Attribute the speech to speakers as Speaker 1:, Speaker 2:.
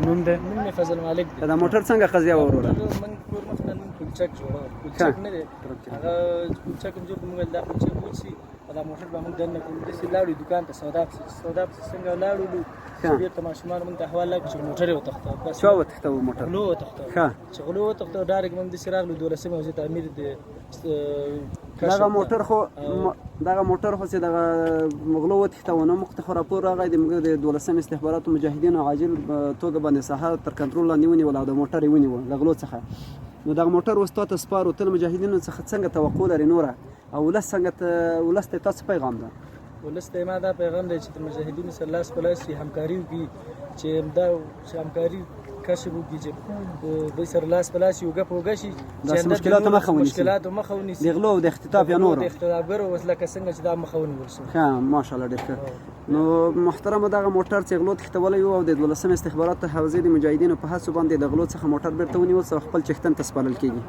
Speaker 1: نوم دی؟
Speaker 2: نوم مې فضل مالک دی.
Speaker 3: دا موټر څنګه قضیه وه وروره؟
Speaker 2: موږ کور مخ ته نن کلچک جوړول، کلچک نه دی هغه کلچک هم جوړ کړو. موږ دا کلچک وچی دا موټر به موږ دننه کړو. داسې لاړو دوکان ته سودا پسې څنګه لاړو بېرته ماشومان موږ ته احوال راکړو چې موټر یې وتښتاو. بس
Speaker 3: چا وتښتاوه موټر؟
Speaker 2: غلو وتښتاو. چې غلو وتښتاو ډایرکټ موږ داسې راغلو 12مې ورځې ته امیر دی
Speaker 3: دغه موټر خو چې دغه غلو وتښتاوه نو موږ ته خو راپور راغی د موږ د 12 استخباراتو مجاهدینو عاجل توګه باندې ساحه تر کنټرول لاندې ونیول او د موټر یې ونیول له غلو څخه. نو دغه موټر اوس تا ته سپارو، ته له مجاهدینو څخه څنګه توقع لرې نوره او ولس ته تاسو پیغام ده؟
Speaker 2: ولس ته ما دا پیغام دی چې د مجاهدینو سره لاس په لاس همکاري وکړي، چې همکاري کشف وکړي، چې دوی سره لاس په لاس یو ګپ وګشي
Speaker 3: چې مشکلاتو مخه ونیسي، د غلو د اختطاف یا نورو
Speaker 2: د اختطافګرو لکه څنګه چې دا مخه ونیول شي.
Speaker 3: ښه ماشاءالله ډېر ښه. نو محترمه دغه موټر چې غلو تښتولی و او د 12 استخباراتو حوزې د مجاهدینو په هڅو باندې د غلو څخه موټر بیرته ونیول او خپل چښتن ته سپارل کېږي.